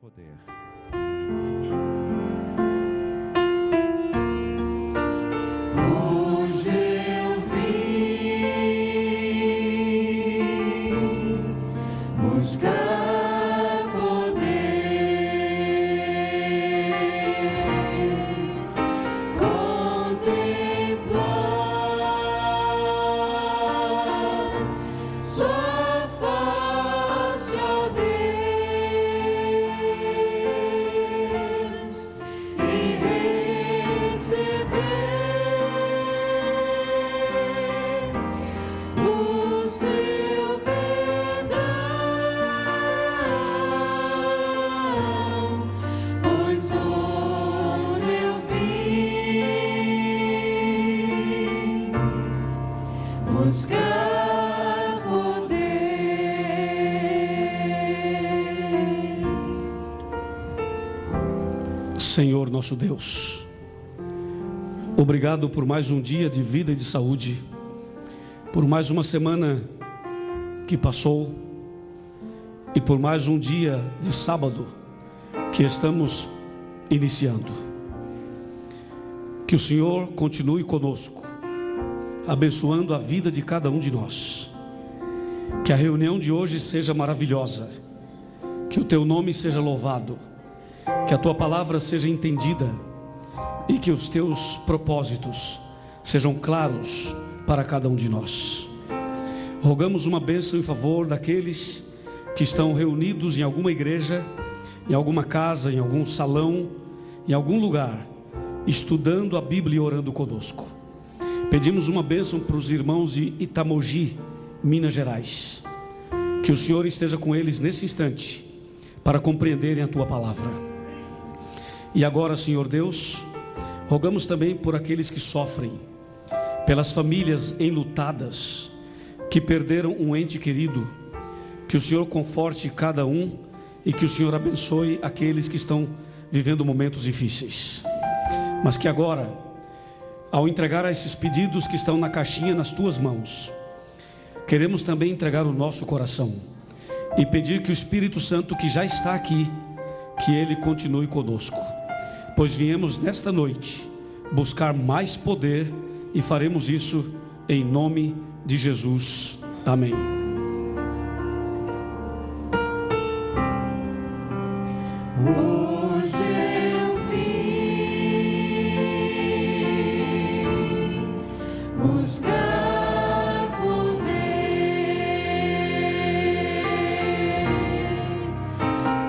poder. Hoje eu vim buscar poder, contemplar sua face, ó Deus, e receber o seu perdão, pois hoje eu vim buscar poder. Senhor nosso Deus, obrigado por mais um dia de vida e de saúde, por mais uma semana que passou e por mais um dia de sábado que estamos iniciando. Que o Senhor continue conosco, abençoando a vida de cada um de nós. Que a reunião de hoje seja maravilhosa, que o Teu nome seja louvado, que a Tua palavra seja entendida e que os Teus propósitos sejam claros para cada um de nós. Rogamos uma bênção em favor daqueles que estão reunidos em alguma igreja, em alguma casa, em algum salão, em algum lugar, estudando a Bíblia e orando conosco. Pedimos uma bênção para os irmãos de Itamogi, Minas Gerais. Que o Senhor esteja com eles nesse instante, para compreenderem a Tua palavra. E agora, Senhor Deus, rogamos também por aqueles que sofrem, pelas famílias enlutadas, que perderam um ente querido. Que o Senhor conforte cada um e que o Senhor abençoe aqueles que estão vivendo momentos difíceis. Mas que agora, ao entregar esses pedidos que estão na caixinha nas Tuas mãos, queremos também entregar o nosso coração e pedir que o Espírito Santo, que já está aqui, que Ele continue conosco, pois viemos nesta noite buscar mais poder e faremos isso em nome de Jesus. Amém. Hoje eu vim buscar poder,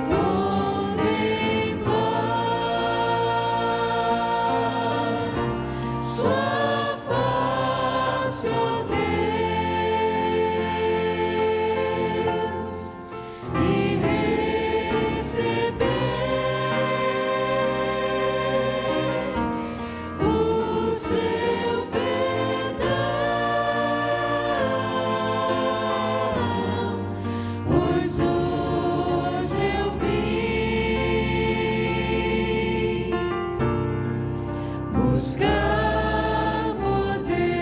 contemplar sua face, ó Deus, e receber o seu perdão, pois hoje eu vim buscar poder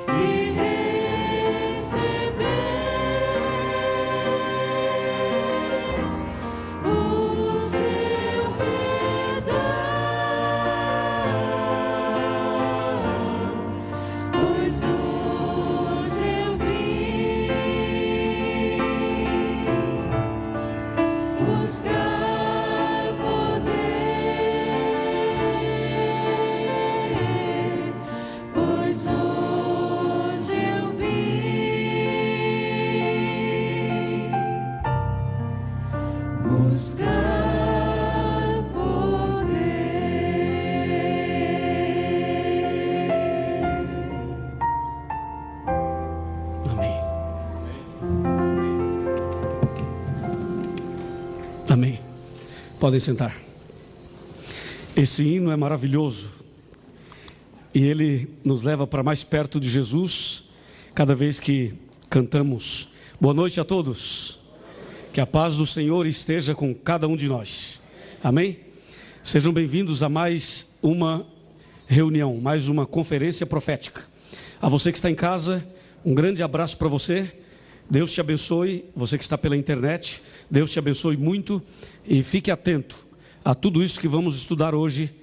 e receber o seu perdão, pois hoje eu vim buscar poder, pois hoje eu vim buscar poder. Amém. Amém. Podem sentar. Esse hino é maravilhoso e ele nos leva para mais perto de Jesus cada vez que cantamos. Boa noite a todos. Que a paz do Senhor esteja com cada um de nós. Amém? Sejam bem-vindos a mais uma reunião, mais uma conferência profética. A você que está em casa, um grande abraço para você. Deus te abençoe, você que está pela internet, Deus te abençoe muito e fique atento a tudo isso que vamos estudar hoje,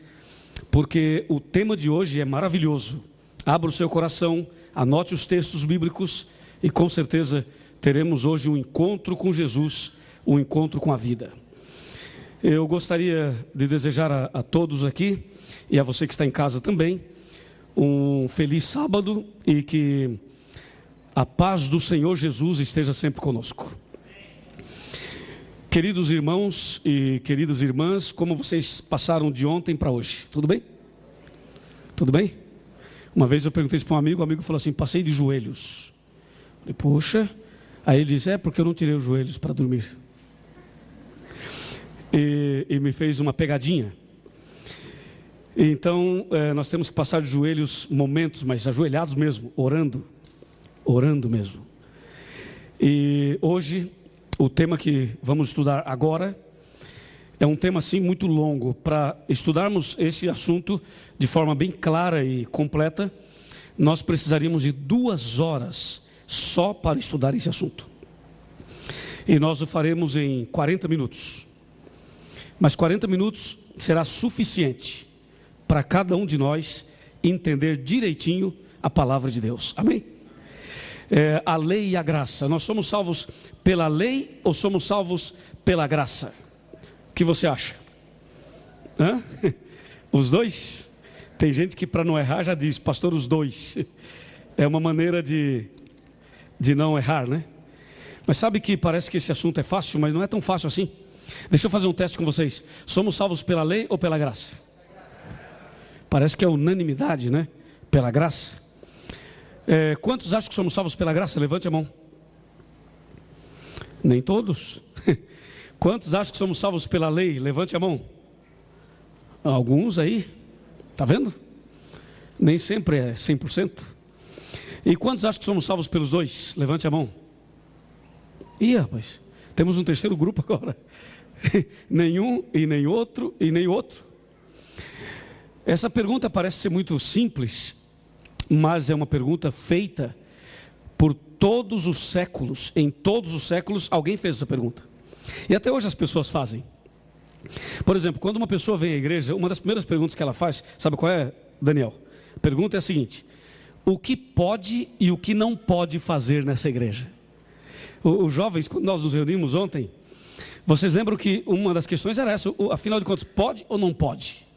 porque o tema de hoje é maravilhoso. Abra o seu coração, anote os textos bíblicos e com certeza teremos hoje um encontro com Jesus, um encontro com a vida. Eu gostaria de desejar a todos aqui e a você que está em casa também um feliz sábado e que a paz do Senhor Jesus esteja sempre conosco. Queridos irmãos e queridas irmãs, como vocês passaram de ontem para hoje? Tudo bem? Tudo bem? Uma vez eu perguntei isso para um amigo, o amigo falou assim: passei de joelhos. Eu falei, poxa. Aí ele disse: é porque eu não tirei os joelhos para dormir. E me fez uma pegadinha. Então nós temos que passar de joelhos momentos, mas ajoelhados mesmo, orando mesmo. E hoje o tema que vamos estudar agora é um tema assim muito longo. Para estudarmos esse assunto de forma bem clara e completa, nós precisaríamos de 2 horas só para estudar esse assunto. E nós o faremos em 40 minutos. Mas 40 minutos será suficiente para cada um de nós entender direitinho a palavra de Deus. Amém? A lei e a graça. Nós somos salvos pela lei ou somos salvos pela graça? O que você acha? Hã? Os dois? Tem gente que para não errar já diz: pastor, os dois. É uma maneira de não errar, né? Mas sabe que parece que esse assunto é fácil, mas não é tão fácil assim. Deixa eu fazer um teste com vocês. Somos salvos pela lei ou pela graça? Parece que é unanimidade, né? Pela graça. Quantos acham que somos salvos pela graça? Levante a mão. Nem todos. Quantos acham que somos salvos pela lei? Levante a mão. Alguns aí. Tá vendo? Nem sempre é 100%. E quantos acham que somos salvos pelos dois? Levante a mão. Ih, rapaz, temos um terceiro grupo agora. Nenhum e nem outro e nem outro. Essa pergunta parece ser muito simples, mas é uma pergunta feita por todos os séculos. Em todos os séculos alguém fez essa pergunta. E até hoje as pessoas fazem. Por exemplo, quando uma pessoa vem à igreja, uma das primeiras perguntas que ela faz, sabe qual é, Daniel? A pergunta é a seguinte: o que pode e o que não pode fazer nessa igreja? Os jovens, quando nós nos reunimos ontem, vocês lembram que uma das questões era essa: afinal de contas, pode ou não pode?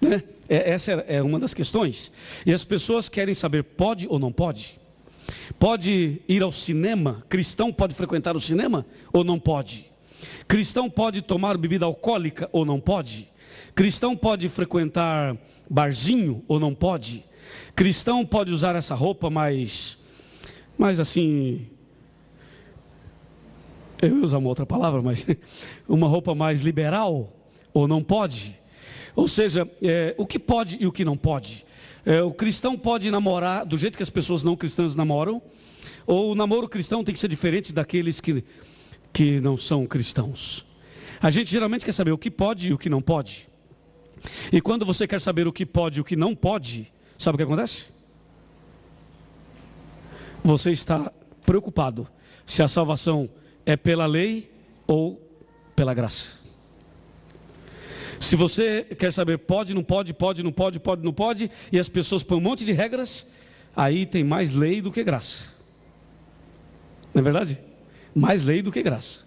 Né? Essa é uma das questões. E as pessoas querem saber: pode ou não pode? Pode ir ao cinema? Cristão pode frequentar o cinema ou não pode? Cristão pode tomar bebida alcoólica ou não pode? Cristão pode frequentar barzinho ou não pode? Cristão pode usar essa roupa mais assim, eu ia usar uma outra palavra, mas uma roupa mais liberal ou não pode? Ou seja, o que pode e o que não pode? O cristão pode namorar do jeito que as pessoas não cristãs namoram? Ou o namoro cristão tem que ser diferente daqueles que não são cristãos? A gente geralmente quer saber o que pode e o que não pode. E quando você quer saber o que pode e o que não pode, sabe o que acontece? Você está preocupado se a salvação é pela lei ou pela graça. Se você quer saber pode, não pode, pode, não pode, pode, não pode, e as pessoas põem um monte de regras, aí tem mais lei do que graça. Não é verdade? Mais lei do que graça.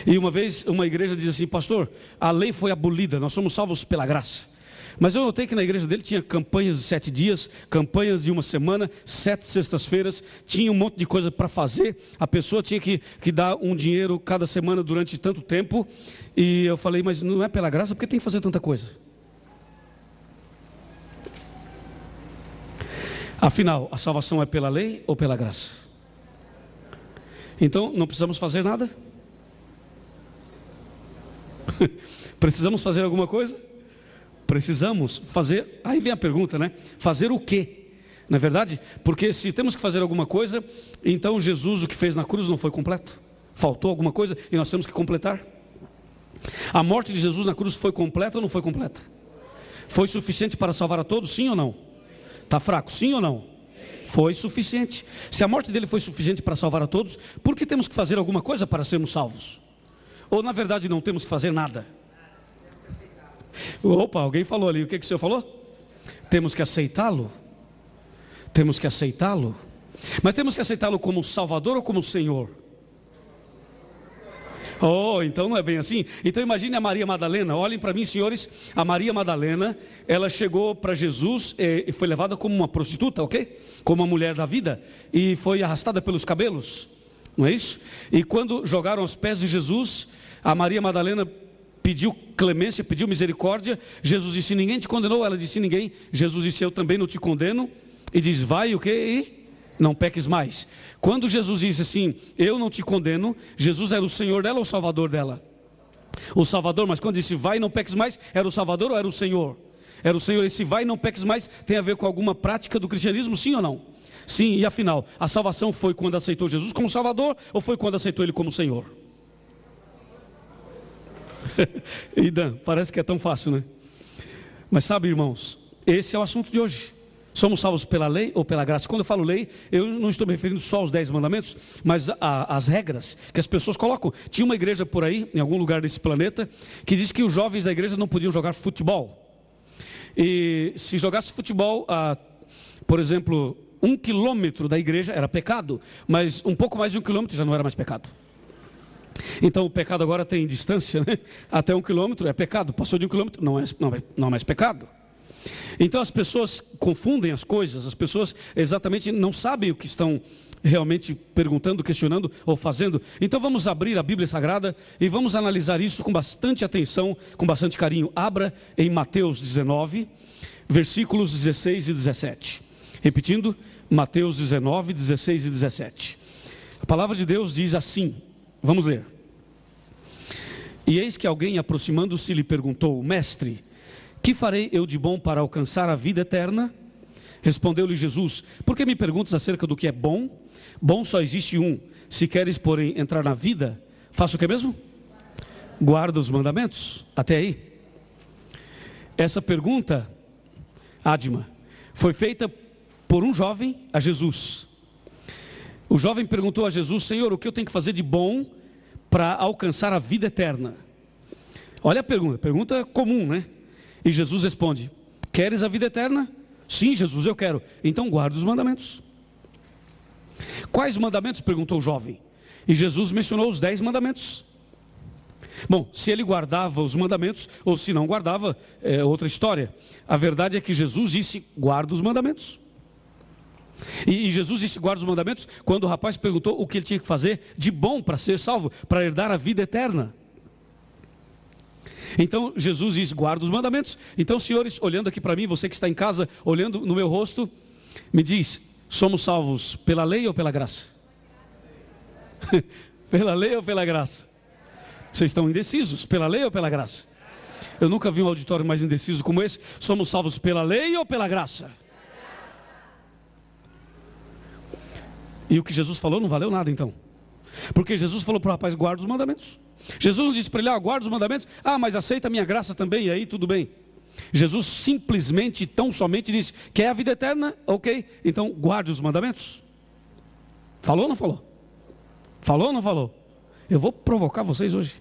E uma vez uma igreja diz assim: pastor, a lei foi abolida, nós somos salvos pela graça. Mas eu notei que na igreja dele tinha campanhas de 7 dias, campanhas de uma semana, 7 sextas-feiras, tinha um monte de coisa para fazer. A pessoa tinha que dar um dinheiro cada semana durante tanto tempo. E eu falei: mas não é pela graça, porque tem que fazer tanta coisa? Afinal, a salvação é pela lei ou pela graça? Então não precisamos fazer nada? Precisamos fazer alguma coisa? Precisamos fazer. Aí vem a pergunta, né? Fazer o quê? Não é verdade? Porque se temos que fazer alguma coisa, então Jesus, o que fez na cruz não foi completo? Faltou alguma coisa e nós temos que completar? A morte de Jesus na cruz foi completa ou não foi completa? Foi suficiente para salvar a todos, sim ou não? Está fraco, sim ou não? Foi suficiente. Se a morte dele foi suficiente para salvar a todos, por que temos que fazer alguma coisa para sermos salvos? Ou na verdade não temos que fazer nada? Opa, alguém falou ali, o que o senhor falou? Temos que aceitá-lo. Temos que aceitá-lo. Mas temos que aceitá-lo como Salvador ou como Senhor? Oh, então não é bem assim. Então imagine a Maria Madalena. Olhem para mim, senhores. A Maria Madalena, ela chegou para Jesus e foi levada como uma prostituta, ok? Como uma mulher da vida. E foi arrastada pelos cabelos, não é isso? E quando jogaram aos pés de Jesus, a Maria Madalena pediu clemência, pediu misericórdia. Jesus disse: ninguém te condenou? Ela disse: ninguém. Jesus disse: eu também não te condeno. E diz: vai o quê? E não peques mais. Quando Jesus disse assim: eu não te condeno, Jesus era o Senhor dela ou o Salvador dela? O Salvador. Mas quando disse vai, não peques mais, era o Salvador ou era o Senhor? Era o Senhor. Esse vai, não peques mais tem a ver com alguma prática do cristianismo, sim ou não? Sim. E afinal, a salvação foi quando aceitou Jesus como Salvador ou foi quando aceitou Ele como Senhor? E Dan, parece que é tão fácil, né? Mas sabe, irmãos, esse é o assunto de hoje. Somos salvos pela lei ou pela graça? Quando eu falo lei, eu não estou me referindo só aos 10 mandamentos, mas às regras que as pessoas colocam. Tinha uma igreja por aí, em algum lugar desse planeta, que diz que os jovens da igreja não podiam jogar futebol. E se jogasse futebol, por exemplo, 1 quilômetro da igreja era pecado, mas um pouco mais de 1 quilômetro já não era mais pecado. Então o pecado agora tem distância, né? Até 1 quilômetro é pecado, passou de 1 quilômetro não é mais pecado. Então as pessoas confundem as coisas, as pessoas exatamente não sabem o que estão realmente perguntando, questionando ou fazendo. Então vamos abrir a Bíblia Sagrada e vamos analisar isso com bastante atenção, com bastante carinho. Abra em Mateus 19, versículos 16 e 17. Repetindo, Mateus 19, 16 e 17. A palavra de Deus diz assim, vamos ler. E eis que alguém, aproximando-se, lhe perguntou: mestre, que farei eu de bom para alcançar a vida eterna? Respondeu-lhe Jesus: por que me perguntas acerca do que é bom? Bom só existe um. Se queres, porém, entrar na vida, faça o que mesmo? Guarda os mandamentos. Até aí. Essa pergunta, Adma, foi feita por um jovem a Jesus. O jovem perguntou a Jesus: Senhor, o que eu tenho que fazer de bom para alcançar a vida eterna? Olha a pergunta comum, né? E Jesus responde: queres a vida eterna? Sim, Jesus, eu quero. Então guarda os mandamentos. Quais mandamentos? Perguntou o jovem. E Jesus mencionou os 10 mandamentos. Bom, se ele guardava os mandamentos ou se não guardava, é outra história. A verdade é que Jesus disse: guarda os mandamentos. E Jesus disse: guarda os mandamentos, quando o rapaz perguntou o que ele tinha que fazer de bom para ser salvo, para herdar a vida eterna. Então Jesus diz: guarda os mandamentos. Então, senhores, olhando aqui para mim, você que está em casa, olhando no meu rosto, me diz: somos salvos pela lei ou pela graça? Pela lei ou pela graça? Vocês estão indecisos, pela lei ou pela graça? Eu nunca vi um auditório mais indeciso como esse. Somos salvos pela lei ou pela graça? E o que Jesus falou não valeu nada então. Porque Jesus falou para o rapaz: guarda os mandamentos. Jesus não disse para ele: guarda os mandamentos. Mas aceita a minha graça também, e aí tudo bem. Jesus simplesmente, tão somente disse: quer a vida eterna? Ok, então guarde os mandamentos. Falou ou não falou? Falou ou não falou? Eu vou provocar vocês hoje,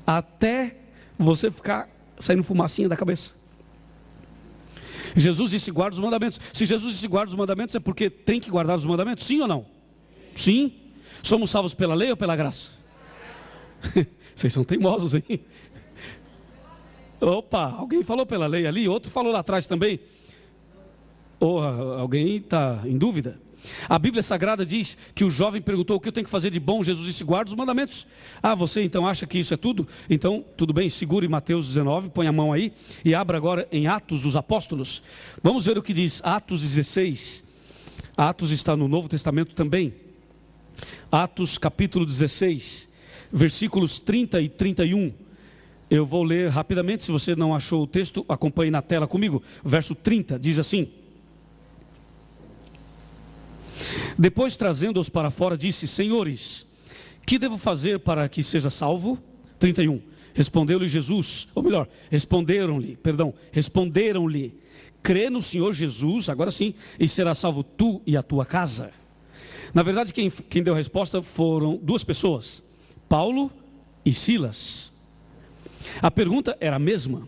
até você ficar saindo fumacinha da cabeça. Jesus disse: guarda os mandamentos. Se Jesus disse: guarda os mandamentos, é porque tem que guardar os mandamentos, sim ou não? Sim. Somos salvos pela lei ou pela graça? Vocês são teimosos, hein? Opa, alguém falou pela lei ali, outro falou lá atrás também. Ou alguém está em dúvida? A Bíblia Sagrada diz que o jovem perguntou: o que eu tenho que fazer de bom? Jesus disse: guarda os mandamentos. Você então acha que isso é tudo? Então, tudo bem, segure Mateus 19, põe a mão aí e abra agora em Atos dos Apóstolos. Vamos ver o que diz Atos 16. Atos está no Novo Testamento também. Atos capítulo 16, versículos 30 e 31. Eu vou ler rapidamente, se você não achou o texto, acompanhe na tela comigo. Verso 30 diz assim: depois, trazendo-os para fora, disse: senhores, que devo fazer para que seja salvo? 31. Respondeu-lhe Jesus, ou melhor, responderam-lhe, crê no Senhor Jesus, agora sim, e será salvo tu e a tua casa. Na verdade, quem deu a resposta foram duas pessoas, Paulo e Silas. A pergunta era a mesma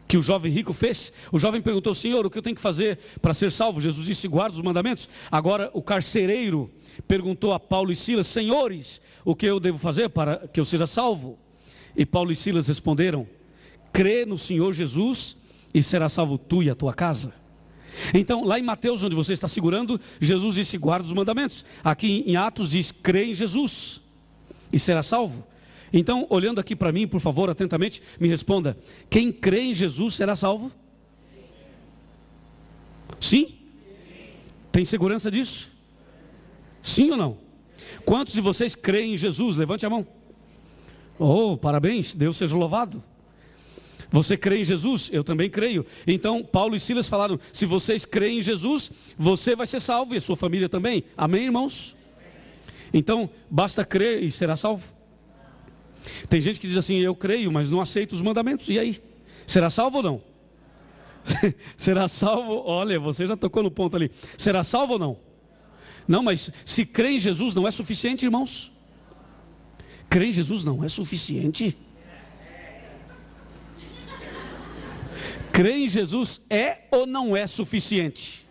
que o jovem rico fez. O jovem perguntou: Senhor, o que eu tenho que fazer para ser salvo? Jesus disse: guarda os mandamentos. Agora o carcereiro perguntou a Paulo e Silas: senhores, o que eu devo fazer para que eu seja salvo? E Paulo e Silas responderam: crê no Senhor Jesus e será salvo tu e a tua casa. Então, lá em Mateus, onde você está segurando, Jesus disse: guarda os mandamentos. Aqui em Atos diz: crê em Jesus e será salvo. Então, olhando aqui para mim, por favor, atentamente, me responda: quem crê em Jesus será salvo? Sim? Tem segurança disso? Sim ou não? Quantos de vocês creem em Jesus? Levante a mão. Oh, parabéns, Deus seja louvado. Você crê em Jesus? Eu também creio. Então, Paulo e Silas falaram: se vocês creem em Jesus, você vai ser salvo e a sua família também. Amém, irmãos? Então, basta crer e será salvo. Tem gente que diz assim: eu creio, mas não aceito os mandamentos. E aí? Será salvo ou não? Será salvo? Olha, você já tocou no ponto ali. Será salvo ou não? Não, mas se crê em Jesus não é suficiente, irmãos? Crer em Jesus não é suficiente? Crer em Jesus é ou não é suficiente?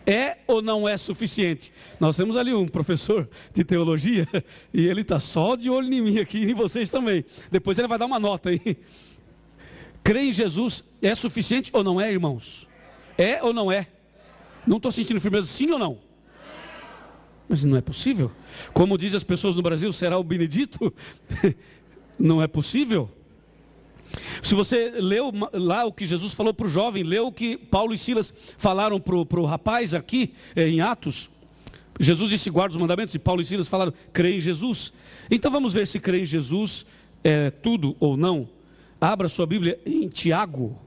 É ou não é suficiente? Nós temos ali um professor de teologia e ele está só de olho em mim aqui e em vocês também. Depois ele vai dar uma nota aí. Crer em Jesus é suficiente ou não é, irmãos? É ou não é? Não estou sentindo firmeza, sim ou não? Mas não é possível. Como dizem as pessoas no Brasil, será o Benedito? Não é possível. Se você leu lá o que Jesus falou para o jovem, leu o que Paulo e Silas falaram para o rapaz aqui em Atos. Jesus disse: guarda os mandamentos, e Paulo e Silas falaram: crê em Jesus. Então vamos ver se crer em Jesus é tudo ou não. Abra sua Bíblia em Tiago,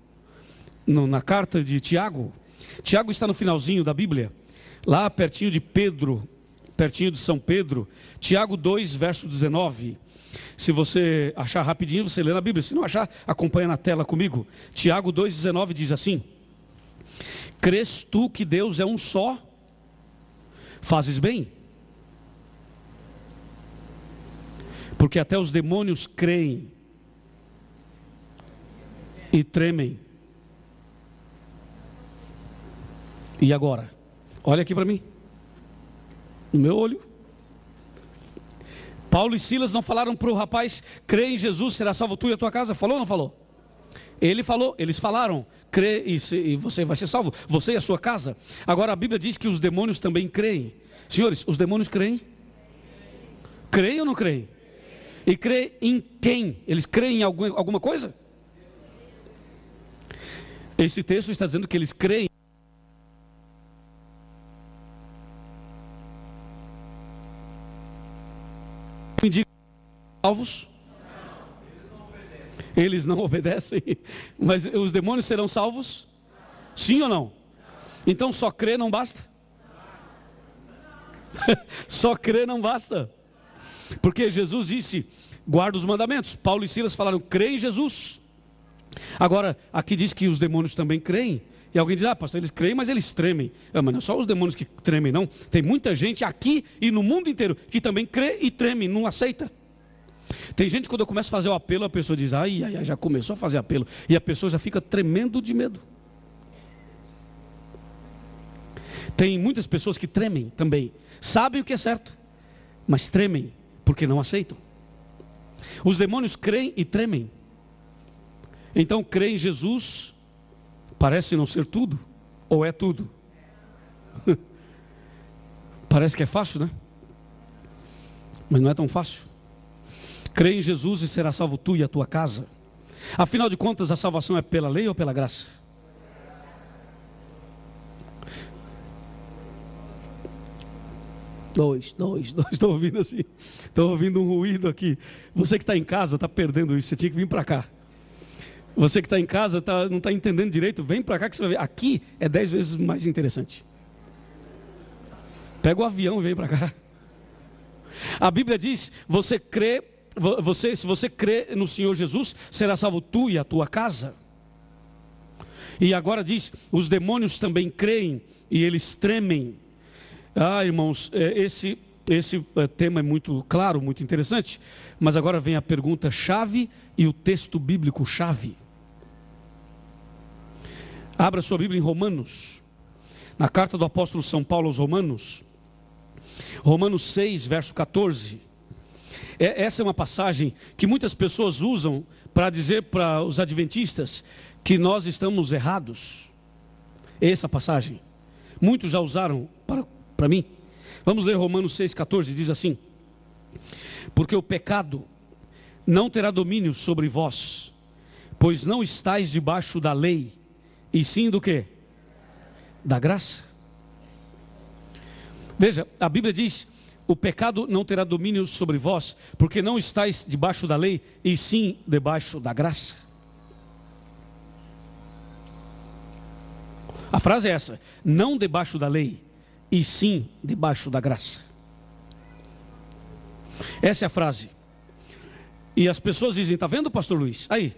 na carta de Tiago. Tiago está no finalzinho da Bíblia, lá pertinho de Pedro, pertinho de São Pedro. Tiago 2, verso 19. Se você achar rapidinho, você lê na Bíblia. Se não achar, acompanha na tela comigo. Tiago 2,19 diz assim: crês tu que Deus é um só? Fazes bem. Porque até os demônios creem e tremem. E agora? Olha aqui para mim, no meu olho. Paulo e Silas não falaram para o rapaz: crê em Jesus, será salvo tu e a tua casa? Falou ou não falou? Ele falou, eles falaram: crê e você vai ser salvo, você e a sua casa. Agora a Bíblia diz que os demônios também creem. Senhores, os demônios creem? Creem ou não creem? E creem em quem? Eles creem em alguma coisa? Esse texto está dizendo que eles creem. Salvos? Eles não obedecem. Mas os demônios serão salvos? Sim ou não? Então só crer não basta? Só crer não basta. Porque Jesus disse: guarda os mandamentos. Paulo e Silas falaram: crê em Jesus. Agora aqui diz que os demônios também creem. E alguém diz: ah, pastor, eles creem, mas eles tremem. Mas não é só os demônios que tremem, não. Tem muita gente aqui e no mundo inteiro que também crê e treme, não aceita. Tem gente, quando eu começo a fazer o apelo, a pessoa diz: ai, já começou a fazer apelo. E a pessoa já fica tremendo de medo. Tem muitas pessoas que tremem também. Sabem o que é certo, mas tremem porque não aceitam. Os demônios creem e tremem. Então, crer em Jesus parece não ser tudo, ou é tudo? Parece que é fácil, né? Mas não é tão fácil. Crê em Jesus e será salvo tu e a tua casa. Afinal de contas, a salvação é pela lei ou pela graça? Dois, estou ouvindo assim. Estou ouvindo um ruído aqui. Você que está em casa está perdendo isso, você tinha que vir para cá. Você que está em casa não está entendendo direito, vem para cá que você vai ver. Aqui é 10 vezes mais interessante. Pega o avião e vem para cá. A Bíblia diz: se você crê no Senhor Jesus, será salvo tu e a tua casa. E agora diz, os demônios também creem e eles tremem. Irmãos, esse tema é muito claro, muito interessante. Mas agora vem a pergunta chave e o texto bíblico chave. Abra sua Bíblia em Romanos, na carta do apóstolo São Paulo aos Romanos, Romanos 6, verso 14. Essa é uma passagem que muitas pessoas usam para dizer para os adventistas que nós estamos errados. Essa passagem, muitos já usaram para mim. Vamos ler Romanos 6, 14, diz assim: porque o pecado não terá domínio sobre vós, pois não estáis debaixo da lei, e sim do quê? Da graça. Veja, a Bíblia diz, o pecado não terá domínio sobre vós, porque não estáis debaixo da lei, e sim debaixo da graça. A frase é essa, não debaixo da lei, e sim debaixo da graça. Essa é a frase. E as pessoas dizem, está vendo, pastor Luiz? Aí,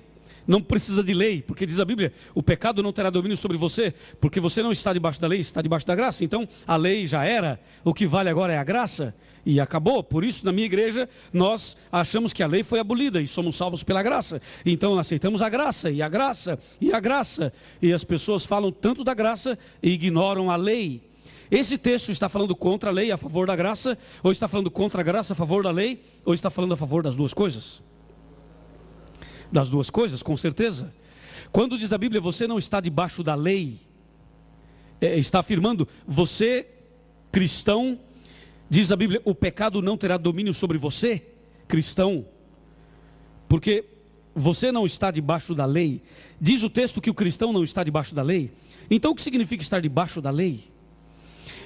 não precisa de lei, porque diz a Bíblia, o pecado não terá domínio sobre você, porque você não está debaixo da lei, está debaixo da graça. Então a lei já era, o que vale agora é a graça, e acabou. Por isso na minha igreja nós achamos que a lei foi abolida e somos salvos pela graça. Então aceitamos a graça, e a graça, e a graça. E as pessoas falam tanto da graça e ignoram a lei. Esse texto está falando contra a lei, a favor da graça, ou está falando contra a graça, a favor da lei, ou está falando a favor das duas coisas? Das duas coisas, com certeza. Quando diz a Bíblia, você não está debaixo da lei, está afirmando, você, cristão, diz a Bíblia, o pecado não terá domínio sobre você, cristão, porque você não está debaixo da lei. Diz o texto que o cristão não está debaixo da lei. Então o que significa estar debaixo da lei?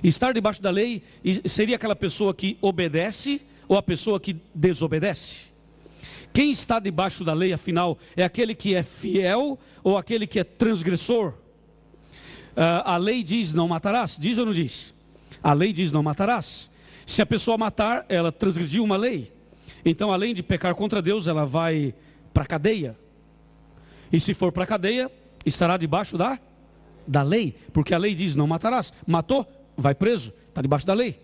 Estar debaixo da lei seria aquela pessoa que obedece ou a pessoa que desobedece? Quem está debaixo da lei, afinal, é aquele que é fiel ou aquele que é transgressor? A lei diz não matarás, diz ou não diz? A lei diz não matarás. Se a pessoa matar, ela transgrediu uma lei. Então, além de pecar contra Deus, ela vai para a cadeia. E se for para a cadeia, estará debaixo da lei. Porque a lei diz não matarás. Matou, vai preso, está debaixo da lei.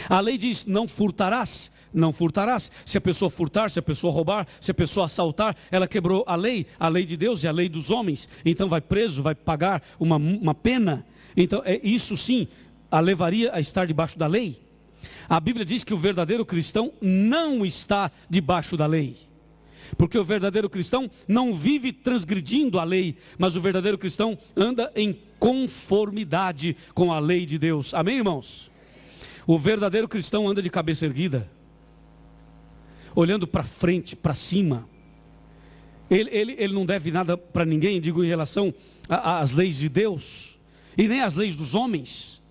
A lei diz não furtarás. Não furtarás. Se a pessoa furtar, se a pessoa roubar, se a pessoa assaltar, ela quebrou a lei de Deus e a lei dos homens. Então vai preso, vai pagar uma pena. Então isso sim a levaria a estar debaixo da lei. A Bíblia diz que o verdadeiro cristão não está debaixo da lei. Porque o verdadeiro cristão não vive transgredindo a lei, mas o verdadeiro cristão anda em conformidade com a lei de Deus. Amém, irmãos? O verdadeiro cristão anda de cabeça erguida, olhando para frente, para cima. Ele não deve nada para ninguém, digo em relação às leis de Deus, e nem às leis dos homens.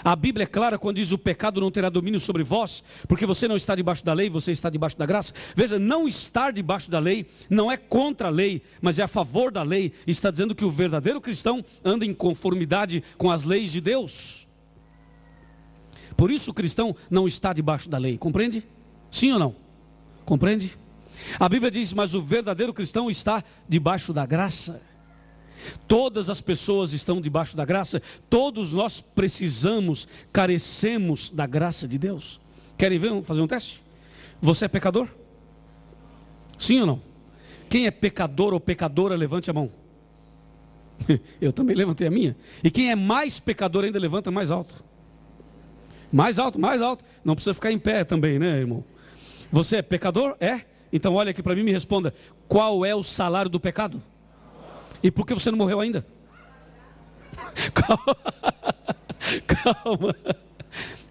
A Bíblia é clara quando diz o pecado não terá domínio sobre vós, porque você não está debaixo da lei, você está debaixo da graça. Veja, não estar debaixo da lei não é contra a lei, mas é a favor da lei. Está dizendo que o verdadeiro cristão anda em conformidade com as leis de Deus. Por isso o cristão não está debaixo da lei, compreende? Sim ou não? Compreende? A Bíblia diz, mas o verdadeiro cristão está debaixo da graça. Todas as pessoas estão debaixo da graça. Todos nós precisamos, carecemos da graça de Deus. Querem ver, fazer um teste? Você é pecador? Sim ou não? Quem é pecador ou pecadora, levante a mão. Eu também levantei a minha. E quem é mais pecador ainda, levanta mais alto. Mais alto, mais alto. Não precisa ficar em pé também, né, irmão? Você é pecador? É? Então olha aqui para mim e me responda. Qual é o salário do pecado? E por que você não morreu ainda? Calma.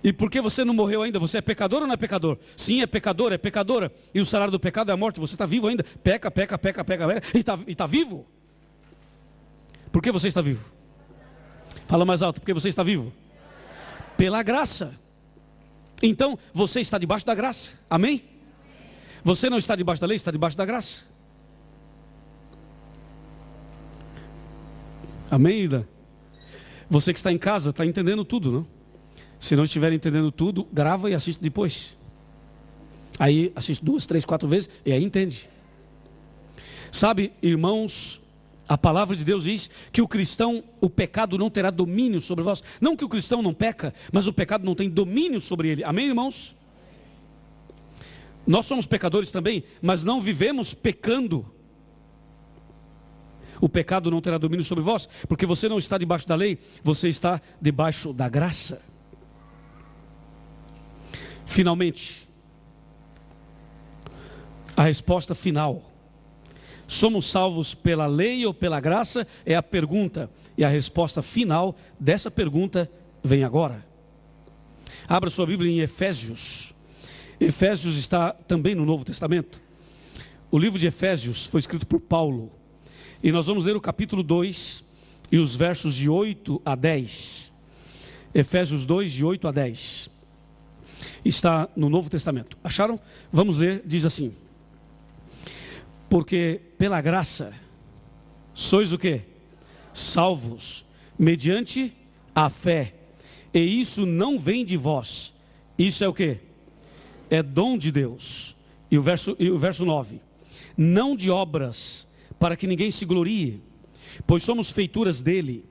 E por que você não morreu ainda? Você é pecador ou não é pecador? Sim, é pecador, é pecadora. E o salário do pecado é a morte. Você está vivo ainda. Peca e está vivo. Por que você está vivo? Fala mais alto. Por que você está vivo? Pela graça. Então você está debaixo da graça. Amém? Você não está debaixo da lei, está debaixo da graça. Amém, Ida? Você que está em casa está entendendo tudo, não? Se não estiver entendendo tudo, grava e assiste depois. Aí assiste 2, 3, 4 vezes e aí entende. Sabe, irmãos, A palavra de Deus diz que o cristão, o pecado não terá domínio sobre vós. Não que o cristão não peca, mas o pecado não tem domínio sobre ele. Amém, irmãos? Nós somos pecadores também, mas não vivemos pecando. O pecado não terá domínio sobre vós, porque você não está debaixo da lei, você está debaixo da graça. Finalmente, a resposta final. Somos salvos pela lei ou pela graça? É a pergunta. E a resposta final dessa pergunta vem agora. Abra sua Bíblia em Efésios. Efésios está também no Novo Testamento. O livro de Efésios foi escrito por Paulo. E nós vamos ler o capítulo 2 e os versos de 8 a 10. Efésios 2, de 8 a 10. Está no Novo Testamento. Acharam? Vamos ler, diz assim. Porque pela graça sois o quê? Salvos, mediante a fé. E isso não vem de vós. Isso é o quê? É dom de Deus. E o verso 9. Não de obras, para que ninguém se glorie, pois somos feituras dele,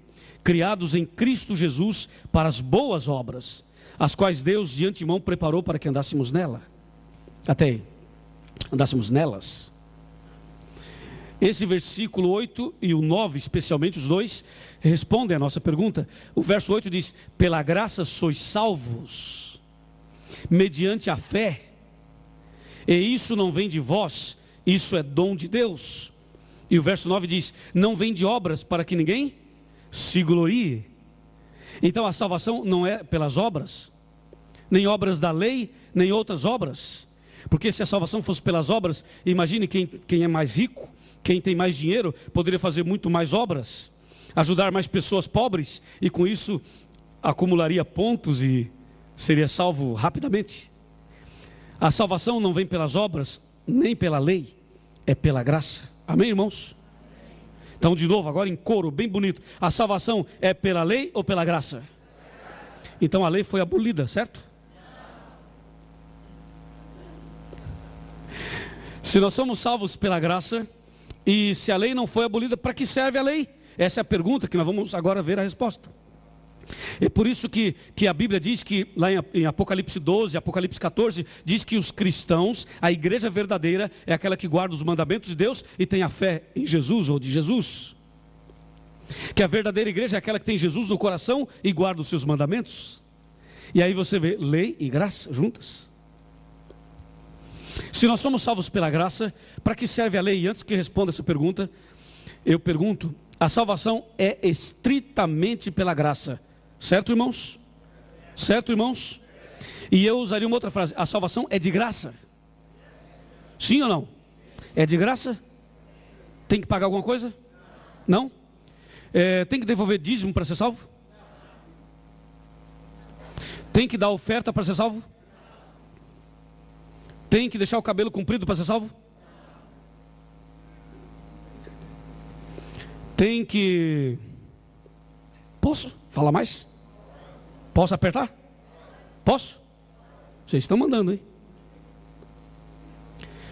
criados em Cristo Jesus para as boas obras, as quais Deus de antemão preparou para que andássemos nela. Até aí. Andássemos nelas. Esse versículo 8 e o 9, especialmente os dois, respondem à nossa pergunta. O verso 8 diz: pela graça sois salvos, mediante a fé, e isso não vem de vós, isso é dom de Deus. E o verso 9 diz: não vem de obras, para que ninguém se glorie. Então a salvação não é pelas obras, nem obras da lei, nem outras obras. Porque se a salvação fosse pelas obras, imagine quem é mais rico, quem tem mais dinheiro, poderia fazer muito mais obras, ajudar mais pessoas pobres, e com isso acumularia pontos e seria salvo rapidamente. A salvação não vem pelas obras, nem pela lei, é pela graça. Amém, irmãos? Então, de novo, agora em coro, bem bonito. A salvação é pela lei ou pela graça? Então a lei foi abolida, certo? Se nós somos salvos pela graça, e se a lei não foi abolida, para que serve a lei? Essa é a pergunta que nós vamos agora ver a resposta. É por isso que a Bíblia diz que, lá em Apocalipse 12, Apocalipse 14, diz que os cristãos, a igreja verdadeira, é aquela que guarda os mandamentos de Deus e tem a fé em Jesus ou de Jesus. Que a verdadeira igreja é aquela que tem Jesus no coração e guarda os seus mandamentos. E aí você vê lei e graça juntas. Se nós somos salvos pela graça, para que serve a lei? E antes que responda essa pergunta, eu pergunto: a salvação é estritamente pela graça, certo, irmãos? Certo, irmãos? E eu usaria uma outra frase: a salvação é de graça. Sim ou não? É de graça? Tem que pagar alguma coisa? Não? Tem que devolver dízimo para ser salvo? Tem que dar oferta para ser salvo? Tem que deixar o cabelo comprido para ser salvo? Tem que... Posso falar mais? Posso apertar? Posso? Vocês estão mandando, hein?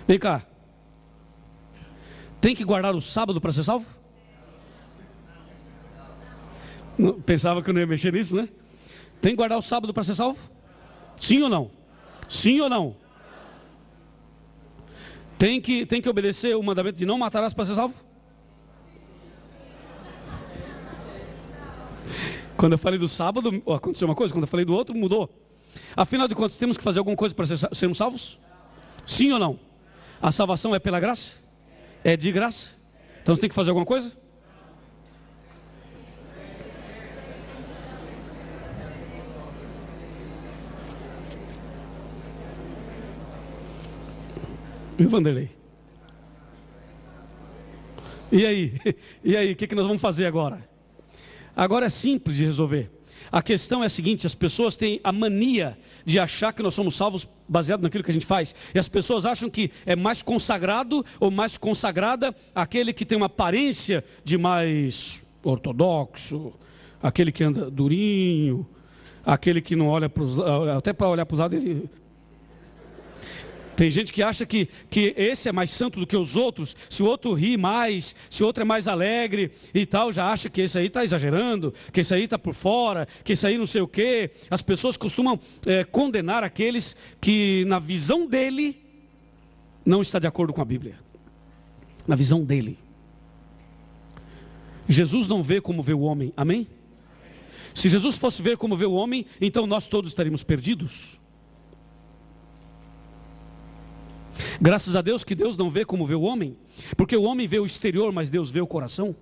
Vem cá. Tem que guardar o sábado para ser salvo? Não, pensava que eu não ia mexer nisso, né? Tem que guardar o sábado para ser salvo? Sim ou não? Sim ou não? Tem que obedecer o mandamento de não matarás para ser salvo? Quando eu falei do sábado, aconteceu uma coisa. Quando eu falei do outro, mudou. Afinal de contas, temos que fazer alguma coisa para sermos salvos? Sim ou não? A salvação é pela graça? É de graça? Então você tem que fazer alguma coisa? E Vanderlei? E aí? E aí, o que nós vamos fazer agora? Agora é simples de resolver. A questão é a seguinte: as pessoas têm a mania de achar que nós somos salvos baseado naquilo que a gente faz. E as pessoas acham que é mais consagrado ou mais consagrada aquele que tem uma aparência de mais ortodoxo, aquele que anda durinho, aquele que não olha para os... Até para olhar para os lados ele... Tem gente que acha que esse é mais santo do que os outros. Se o outro ri mais, se o outro é mais alegre e tal, já acha que esse aí está exagerando, que esse aí está por fora, que esse aí não sei o quê. As pessoas costumam condenar aqueles que na visão dele não está de acordo com a Bíblia. Na visão dele. Jesus não vê como vê o homem, amém? Se Jesus fosse ver como vê o homem, então nós todos estaríamos perdidos. Graças a Deus que Deus não vê como vê o homem, porque o homem vê o exterior, mas Deus vê o coração.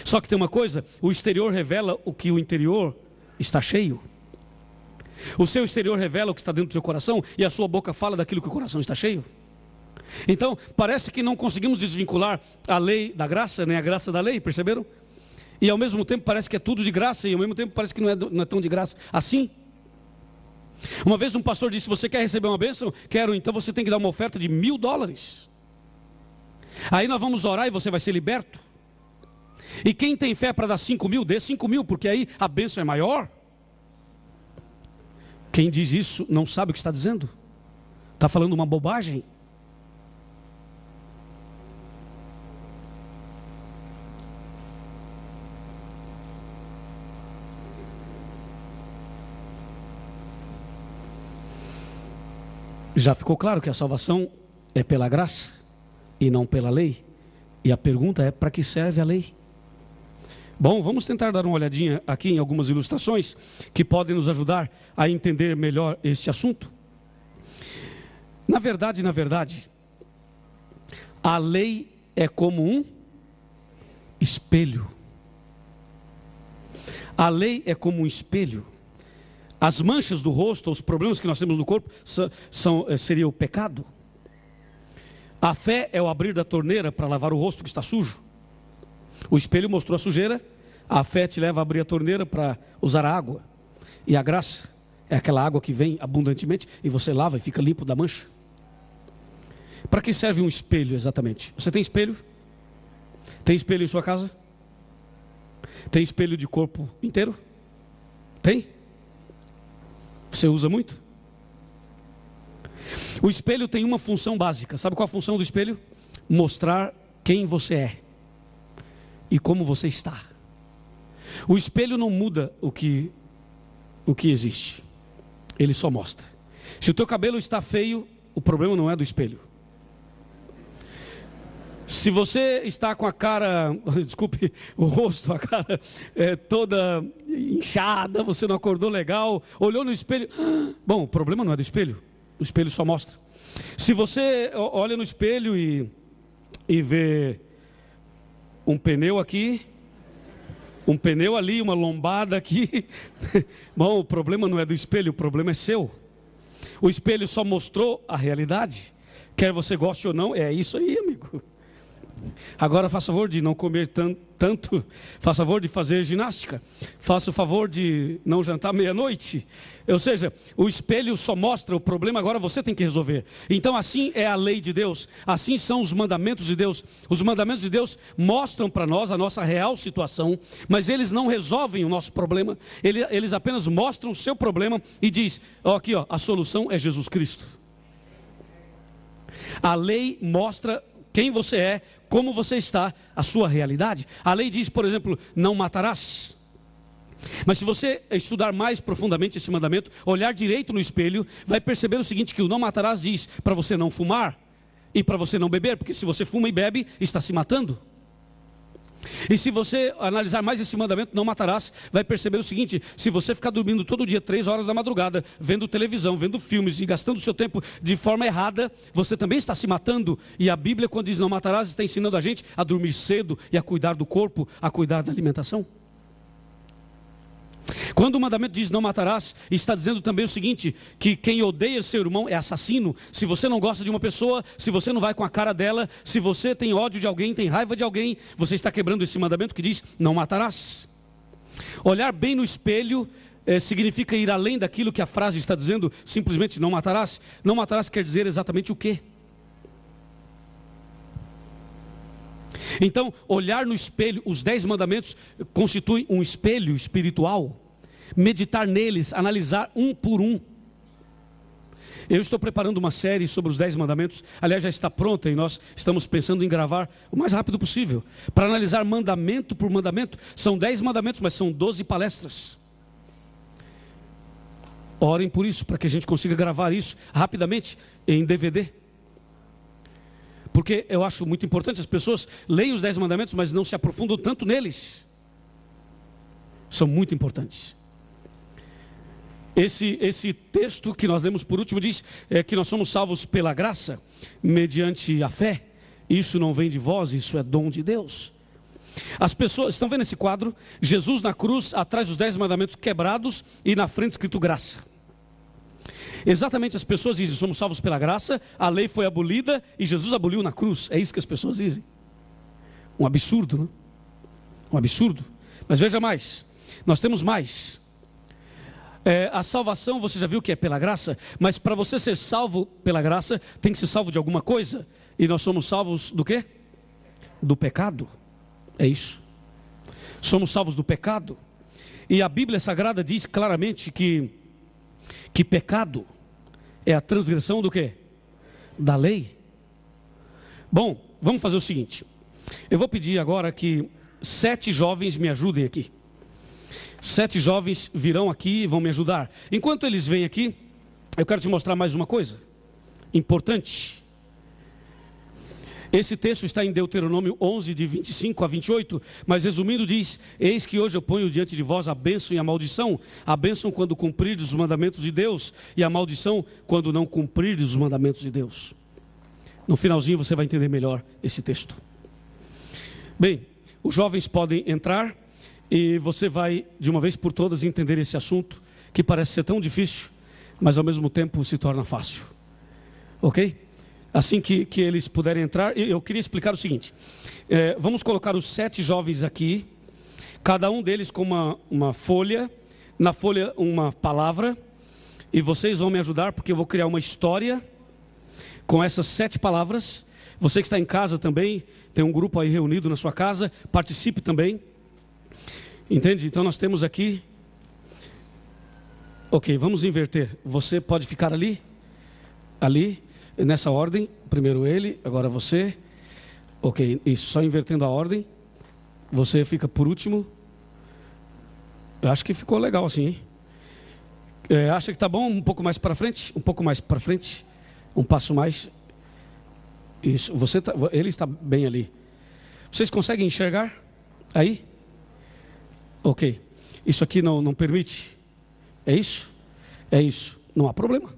Só que tem uma coisa, o exterior revela o que o interior está cheio. O seu exterior revela o que está dentro do seu coração, e a sua boca fala daquilo que o coração está cheio. Então, parece que não conseguimos desvincular a lei da graça, nem a graça da lei, perceberam? E ao mesmo tempo parece que é tudo de graça, e ao mesmo tempo parece que não é tão de graça assim. Uma vez um pastor disse: você quer receber uma bênção? Quero, então você tem que dar uma oferta de $1.000. Aí nós vamos orar e você vai ser liberto. E quem tem fé para dar 5.000, dê 5.000, porque aí a bênção é maior. Quem diz isso não sabe o que está dizendo. Está falando uma bobagem. Já ficou claro que a salvação é pela graça e não pela lei? E a pergunta é: para que serve a lei? Bom, vamos tentar dar uma olhadinha aqui em algumas ilustrações que podem nos ajudar a entender melhor esse assunto. Na verdade, a lei é como um espelho. A lei é como um espelho. As manchas do rosto, os problemas que nós temos no corpo, seria o pecado. A fé é o abrir da torneira para lavar o rosto que está sujo. O espelho mostrou a sujeira, a fé te leva a abrir a torneira para usar a água. E a graça é aquela água que vem abundantemente e você lava e fica limpo da mancha. Para que serve um espelho exatamente? Você tem espelho? Tem espelho em sua casa? Tem espelho de corpo inteiro? Tem? Você usa muito? O espelho tem uma função básica. Sabe qual a função do espelho? Mostrar quem você é e como você está. O espelho não muda o que existe. Ele só mostra. Se o teu cabelo está feio, o problema não é do espelho. Se você está com a cara, desculpe, o rosto, a cara toda inchada, você não acordou legal, olhou no espelho, bom, o problema não é do espelho, o espelho só mostra. Se você olha no espelho e vê um pneu aqui, um pneu ali, uma lombada aqui, bom, o problema não é do espelho, o problema é seu. O espelho só mostrou a realidade, quer você goste ou não, é isso aí, amigo. Agora faça o favor de não comer tanto, faça o favor de fazer ginástica, faça o favor de não jantar meia-noite. Ou seja, o espelho só mostra o problema, agora você tem que resolver. Então assim é a lei de Deus, assim são os mandamentos de Deus. Os mandamentos de Deus mostram para nós a nossa real situação, mas eles não resolvem o nosso problema, eles apenas mostram o seu problema e diz, aqui a solução é Jesus Cristo. A lei mostra quem você é, como você está, a sua realidade. A lei diz, por exemplo, não matarás. Mas se você estudar mais profundamente esse mandamento, olhar direito no espelho, vai perceber o seguinte, que o não matarás diz para você não fumar e para você não beber, porque se você fuma e bebe, está se matando. E se você analisar mais esse mandamento, não matarás, vai perceber o seguinte, se você ficar dormindo todo dia 3 horas da madrugada, vendo televisão, vendo filmes e gastando seu tempo de forma errada, você também está se matando. E a Bíblia, quando diz não matarás, está ensinando a gente a dormir cedo e a cuidar do corpo, a cuidar da alimentação. Quando o mandamento diz não matarás, está dizendo também o seguinte, que quem odeia seu irmão é assassino. Se você não gosta de uma pessoa, se você não vai com a cara dela, se você tem ódio de alguém, tem raiva de alguém, você está quebrando esse mandamento que diz não matarás. Olhar bem no espelho significa ir além daquilo que a frase está dizendo, simplesmente não matarás. Não matarás quer dizer exatamente o quê? Então, olhar no espelho, os 10 mandamentos constituem um espelho espiritual. Meditar neles, analisar um por um. Eu estou preparando uma série sobre os 10 mandamentos. Aliás, já está pronta e nós estamos pensando em gravar o mais rápido possível, para analisar mandamento por mandamento. São 10 mandamentos, mas são 12 palestras. Orem por isso, para que a gente consiga gravar isso rapidamente em DVD. Porque eu acho muito importante, as pessoas leem os 10 mandamentos, mas não se aprofundam tanto neles. São muito importantes. Esse texto que nós lemos por último diz que nós somos salvos pela graça, mediante a fé. Isso não vem de vós, isso é dom de Deus. As pessoas, estão vendo esse quadro? Jesus na cruz, atrás dos 10 mandamentos quebrados e na frente escrito graça. Exatamente, as pessoas dizem, somos salvos pela graça, a lei foi abolida e Jesus aboliu na cruz. É isso que as pessoas dizem. Um absurdo, não? Um absurdo. Mas veja mais, nós temos mais. A salvação, você já viu que é pela graça, mas para você ser salvo pela graça, tem que ser salvo de alguma coisa. E nós somos salvos do quê? Do pecado. É isso. Somos salvos do pecado. E a Bíblia Sagrada diz claramente que pecado é a transgressão do quê? Da lei. Bom, vamos fazer o seguinte. Eu vou pedir agora que 7 jovens me ajudem aqui. 7 jovens virão aqui e vão me ajudar. Enquanto eles vêm aqui, eu quero te mostrar mais uma coisa importante. Esse texto está em Deuteronômio 11, de 25 a 28, mas resumindo diz: eis que hoje eu ponho diante de vós a bênção e a maldição. A bênção quando cumprirdes os mandamentos de Deus, e a maldição quando não cumprirdes os mandamentos de Deus. No finalzinho você vai entender melhor esse texto. Bem, os jovens podem entrar e você vai de uma vez por todas entender esse assunto, que parece ser tão difícil, mas ao mesmo tempo se torna fácil. Ok? Assim que eles puderem entrar, eu queria explicar o seguinte. Vamos colocar os 7 jovens aqui, cada um deles com uma folha, na folha uma palavra, e vocês vão me ajudar porque eu vou criar uma história com essas 7 palavras. Você que está em casa também, tem um grupo aí reunido na sua casa, participe também. Entende? Então nós temos aqui. Ok, vamos inverter. Você pode ficar ali, nessa ordem. Primeiro ele, agora você. Ok, isso, só invertendo a ordem. Você fica por último. Eu acho que ficou legal assim, hein? Acha que está bom? Um pouco mais para frente? Um pouco mais para frente? Um passo mais? Isso, ele está bem ali. Vocês conseguem enxergar? Aí? Ok, isso aqui não permite? É isso? É isso, não há problema.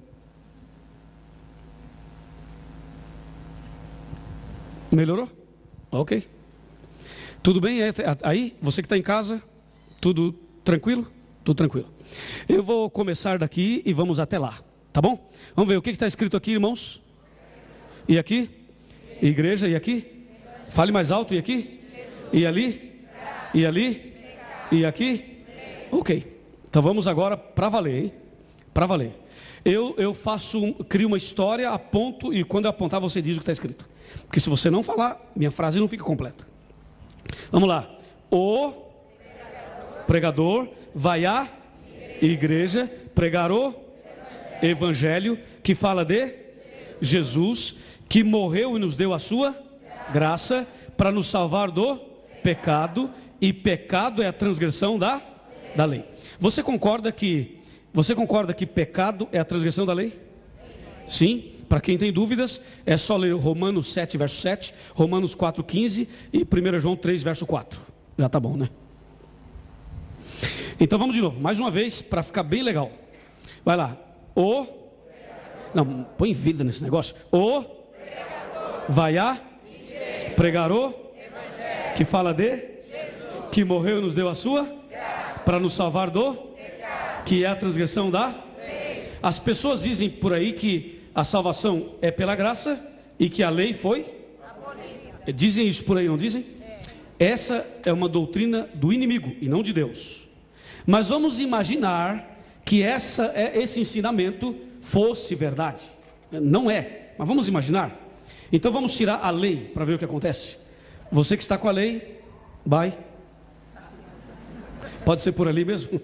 Melhorou? Ok. Tudo bem? Aí, você que está em casa, tudo tranquilo? Tudo tranquilo. Eu vou começar daqui e vamos até lá, tá bom? Vamos ver o que está escrito aqui, irmãos. E aqui? Igreja, e aqui? Fale mais alto, e aqui? E ali? E ali? E aqui? Ok. Então vamos agora para valer, hein? Para valer. Eu crio uma história, aponto, e quando eu apontar você diz o que está escrito. Porque se você não falar, minha frase não fica completa. Vamos lá. O pregador vai à igreja pregar o evangelho que fala de Jesus, que morreu e nos deu a sua graça para nos salvar do pecado, e pecado é a transgressão da lei. Você concorda que pecado é a transgressão da lei? Sim. Para quem tem dúvidas, é só ler Romanos 7, verso 7, Romanos 4, 15 e 1 João 3, verso 4. Já está bom, né? Então vamos de novo, mais uma vez, para ficar bem legal. Vai lá. Não, põe vida nesse negócio. Vai a pregar o que fala de que morreu e nos deu a sua para nos salvar do que é a transgressão da lei. As pessoas dizem por aí que a salvação é pela graça e que a lei foi abolida. Dizem isso por aí, não dizem? Essa é uma doutrina do inimigo e não de Deus. Mas vamos imaginar que esse ensinamento fosse verdade. Não é, mas vamos imaginar. Então vamos tirar a lei para ver o que acontece. Você que está com a lei, vai. Pode ser por ali mesmo.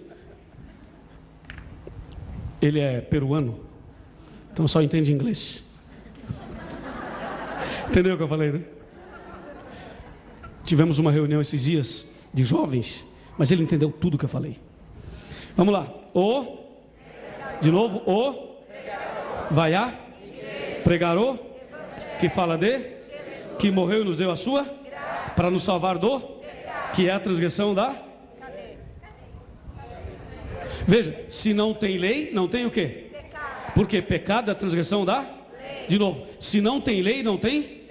Ele é peruano. Então só entende inglês. Entendeu o que eu falei, né? Tivemos uma reunião esses dias de jovens, mas ele entendeu tudo o que eu falei. Vamos lá. De novo, vai a pregarô, que fala de, que morreu e nos deu a sua, para nos salvar do, que é a transgressão da. Veja, se não tem lei, não tem o quê? Porque pecado é a transgressão da. De novo, se não tem lei, não tem.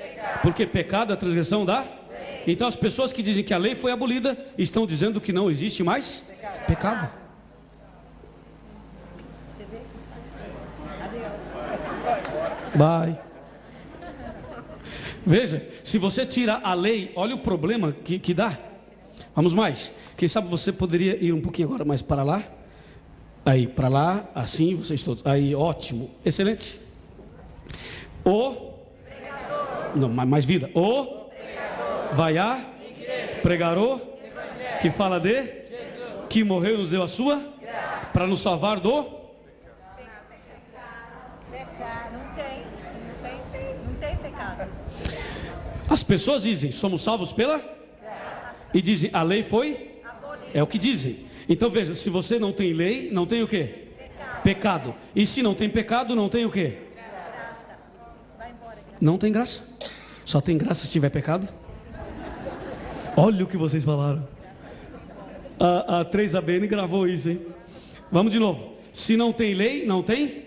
Porque pecado é a transgressão da. Então as pessoas que dizem que a lei foi abolida estão dizendo que não existe mais pecado. Vai. Veja, se você tira a lei, olha o problema que dá. Vamos mais. Quem sabe você poderia ir um pouquinho agora mais para lá. Aí, para lá, assim, vocês todos. Aí, ótimo, excelente. Não, mais vida. Vai a pregarô, que fala de, que morreu e nos deu a sua, para nos salvar do. Não tem pecado. As pessoas dizem, somos salvos pela, e dizem, a lei foi, é o que dizem. Então veja, se você não tem lei, não tem o quê? Pecado. E se não tem pecado, não tem o quê? Não tem graça. Só tem graça se tiver pecado. Olha o que vocês falaram. A 3ABN gravou isso, hein? Vamos de novo. Se não tem lei, não tem.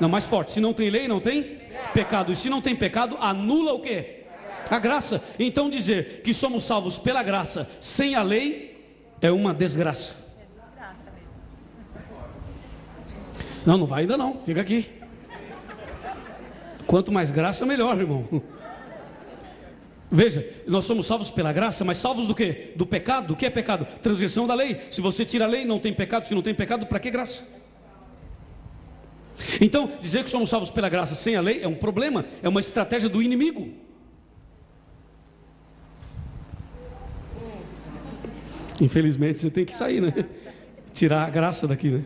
Não, mais forte. Se não tem lei, não tem pecado. E se não tem pecado, anula o quê? A graça. Então dizer que somos salvos pela graça sem a lei é uma desgraça. Não vai ainda não. Fica aqui. Quanto mais graça, melhor, irmão. Veja, nós somos salvos pela graça, mas salvos do quê? Do pecado. O que é pecado? Transgressão da lei. Se você tira a lei, não tem pecado. Se não tem pecado, para que graça? Então, dizer que somos salvos pela graça sem a lei é um problema, é uma estratégia do inimigo. Infelizmente, você tem que sair, né? Tirar a graça daqui, né?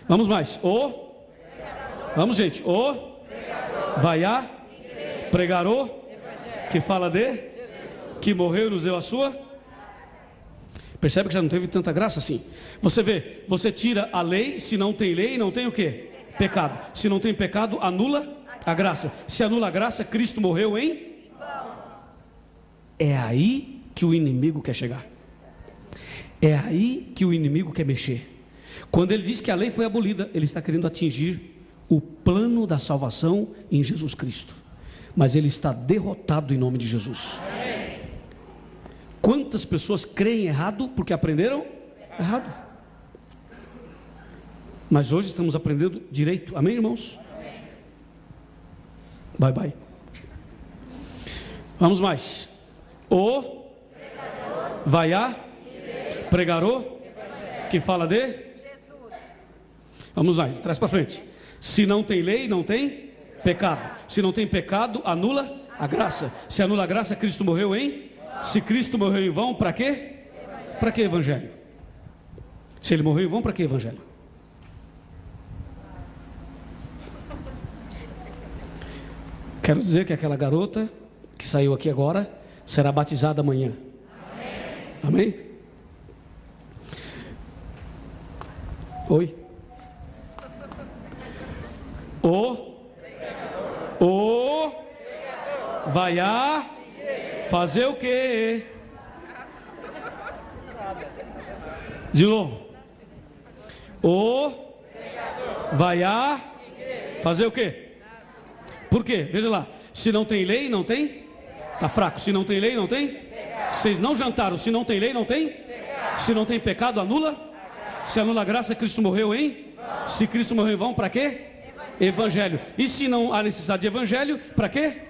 Vamos mais. Vamos, gente. Vai a pregarô, que fala de, que morreu e nos deu a sua. Percebe que já não teve tanta graça assim. Você vê, você tira a lei, se não tem lei, não tem o quê? Pecado. Se não tem pecado, anula a graça. Se anula a graça, Cristo morreu em. É aí que o inimigo quer chegar. É aí que o inimigo quer mexer. Quando ele diz que a lei foi abolida, ele está querendo atingir o plano da salvação em Jesus Cristo. Mas ele está derrotado em nome de Jesus. Quantas pessoas creem errado porque aprenderam errado? Mas hoje estamos aprendendo direito. Amém, irmãos? Bye. Vamos mais. Vai a pregarô, que fala de. Vamos lá, traz para frente. Se não tem lei, não tem pecado. Se não tem pecado, anula a graça. Se anula a graça, Cristo morreu em. Se Cristo morreu em vão, para quê? Para que evangelho? Se ele morreu em vão, para que evangelho? Quero dizer que aquela garota que saiu aqui agora será batizada amanhã. Amém? Oi? Vai a fazer o quê? De novo. Vai a fazer o quê? Por quê? Veja lá. Se não tem lei, não tem? Está fraco. Se não tem lei, não tem? Vocês não jantaram. Se não tem lei, não tem? Se não tem pecado, anula? Se anula a graça, Cristo morreu em? Se Cristo morreu em vão, para quê? Evangelho. E se não há necessidade de evangelho, para quê?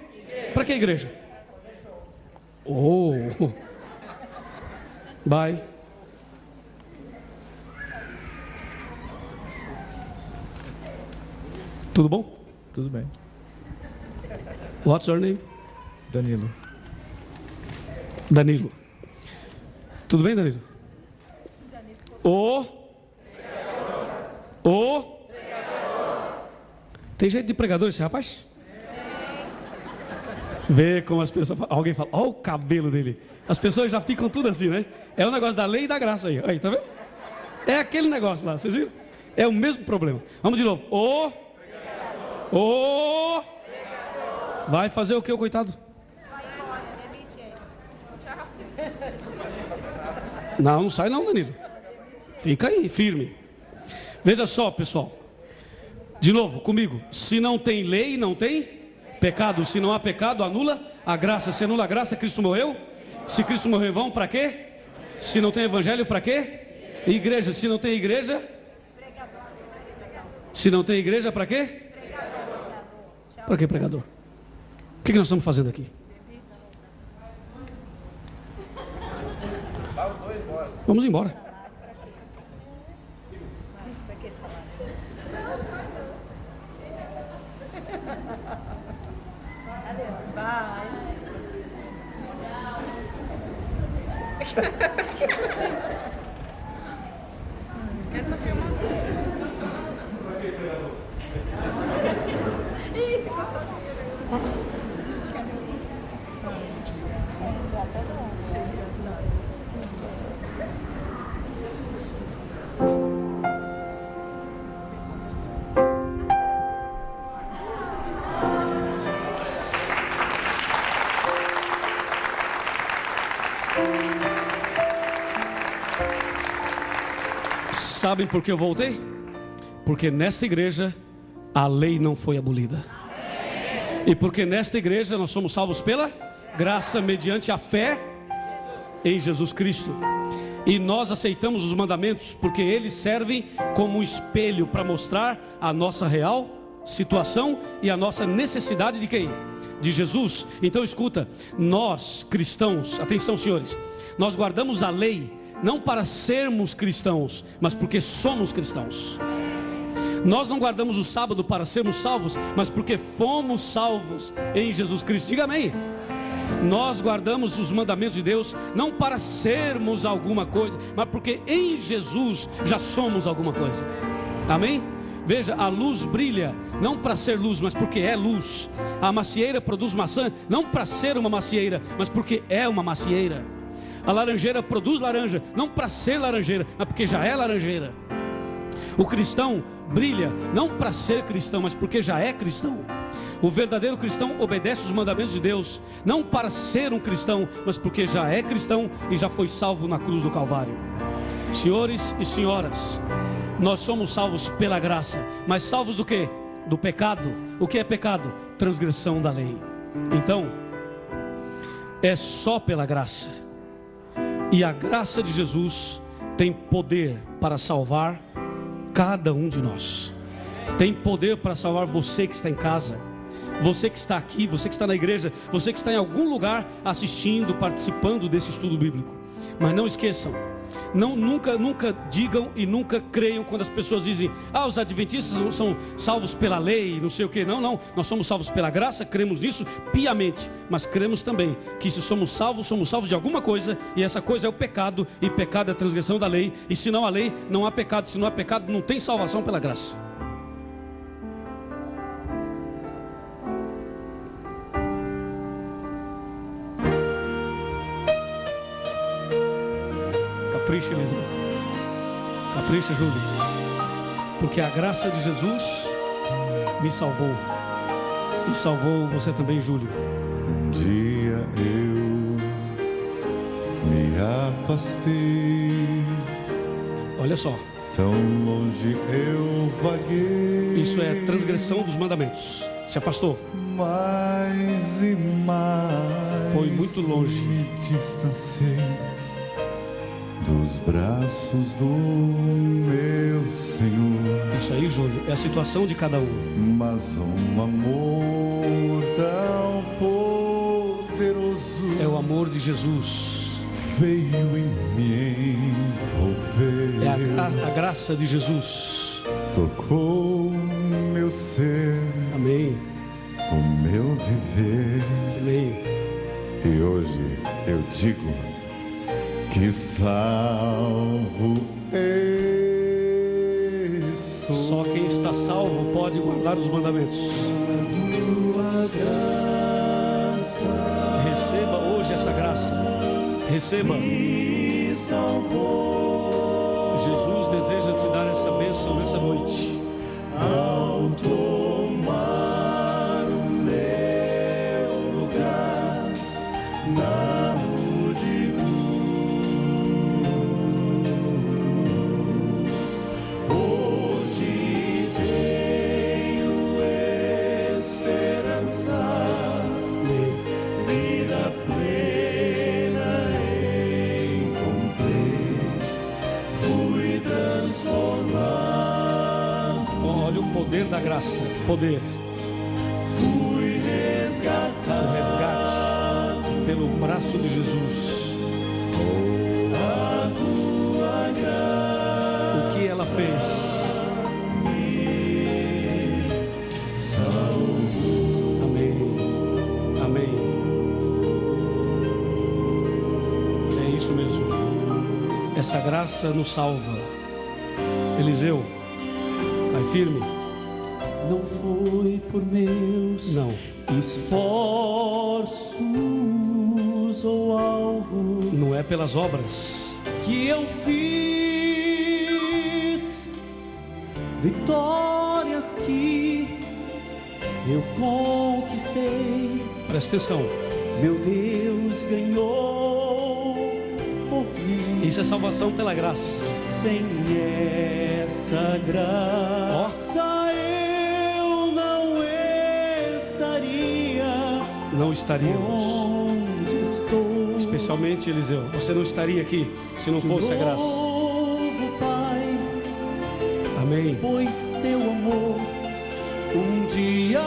Para que igreja? Bye. Tudo bom? Tudo bem. What's your name? Danilo. Tudo bem, Danilo? Tem jeito de pregador esse rapaz? Vê como as pessoas... Alguém fala, olha o cabelo dele. As pessoas já ficam tudo assim, né? É o negócio da lei e da graça aí. Aí, tá vendo? É aquele negócio lá, vocês viram? É o mesmo problema. Vamos de novo. Vai fazer o que, o coitado? Não sai não, Danilo. Fica aí, firme. Veja só, pessoal. De novo, comigo. Se não tem lei, não tem pecado. Se não há pecado, anula a graça. Se anula a graça, Cristo morreu. Se Cristo morreu, vão para quê? Se não tem evangelho, para quê? Igreja. Se não tem igreja... Se não tem igreja, para quê? Para que pregador? O que nós estamos fazendo aqui? Vamos embora. Vai. Sabem por que eu voltei? Porque nesta igreja a lei não foi abolida. E porque nesta igreja nós somos salvos pela graça mediante a fé em Jesus Cristo. E nós aceitamos os mandamentos porque eles servem como um espelho para mostrar a nossa real situação e a nossa necessidade de quem? De Jesus. Então escuta, nós cristãos, atenção senhores, nós guardamos a lei não para sermos cristãos, mas porque somos cristãos. Nós não guardamos o sábado para sermos salvos, mas porque fomos salvos em Jesus Cristo. Diga amém. Nós guardamos os mandamentos de Deus não para sermos alguma coisa, mas porque em Jesus já somos alguma coisa. Amém? Veja, a luz brilha não para ser luz, mas porque é luz. A macieira produz maçã não para ser uma macieira, mas porque é uma macieira. A laranjeira produz laranja não para ser laranjeira, mas porque já é laranjeira. O cristão brilha não para ser cristão, mas porque já é cristão. O verdadeiro cristão obedece os mandamentos de Deus não para ser um cristão, mas porque já é cristão e já foi salvo na cruz do Calvário. Senhores e senhoras, nós somos salvos pela graça, mas salvos do quê? Do pecado. O que é pecado? Transgressão da lei. Então, é só pela graça. E a graça de Jesus tem poder para salvar cada um de nós. Tem poder para salvar você que está em casa, você que está aqui, você que está na igreja, você que está em algum lugar assistindo, participando desse estudo bíblico. Mas não esqueçam, nunca digam e nunca creiam quando as pessoas dizem: ah, os adventistas são salvos pela lei, não sei o que. Não, nós somos salvos pela graça, cremos nisso piamente, mas cremos também que se somos salvos de alguma coisa, e essa coisa é o pecado, e pecado é a transgressão da lei, e se não há lei, não há pecado, se não há pecado, não tem salvação pela graça. Capricha, Eliseu. Capricha, Júlio. Porque a graça de Jesus me salvou. E salvou você também, Júlio. Um dia eu me afastei. Olha só. Tão longe eu vaguei. Isso é transgressão dos mandamentos. Se afastou. Mais e mais. Foi muito longe. Me distanciei dos braços do meu Senhor. Isso aí, Júlio, é a situação de cada um. Mas um amor tão poderoso é o amor de Jesus. Veio em me envolver. É a graça de Jesus. Tocou meu ser. Amém. O meu viver. Amém. E hoje eu digo que salvo estou. estou. Só quem está salvo pode guardar os mandamentos. Tua graça Receba hoje essa graça. Receba. me salvou. Jesus deseja te dar essa bênção nessa noite. Ao tomar o meu lugar na multidão, hoje tenho esperança, vida plena encontrei, fui transformado. Olha o poder da graça. Poder. Fui O resgatado resgate pelo braço de Jesus. a tua graça O que ela fez? me salvou. Amém. Amém. É isso mesmo. Essa graça nos salva. Eliseu, vai firme. Não foi por meus Não. esforços ou algo Não é pelas obras. que eu fiz, vitórias que eu conquistei. Presta atenção. Meu Deus ganhou por mim. Isso é salvação pela graça. Sem essa graça eu não estaria Não estaríamos. onde estou. Especialmente Eliseu. Você não estaria aqui se não fosse a graça. Novo, Pai, Amém. pois teu amor um dia